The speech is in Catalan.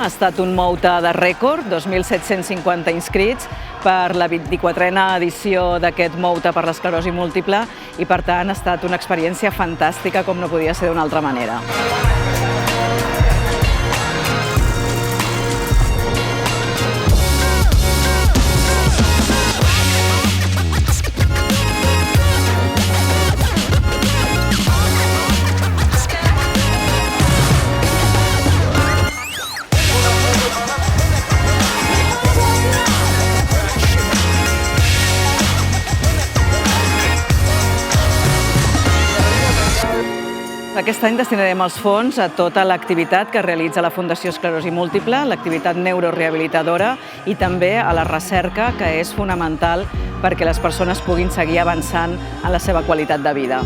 Ha estat un Mouta de rècord, 2.750 inscrits per la 24a edició d'aquest Mouta per l'esclerosi múltiple i, per tant, ha estat una experiència fantàstica, com no podia ser d'una altra manera. Aquest any destinarem els fons a tota l'activitat que realitza la Fundació Esclerosi Múltiple, l'activitat neurorehabilitadora i també a la recerca, que és fonamental perquè les persones puguin seguir avançant en la seva qualitat de vida.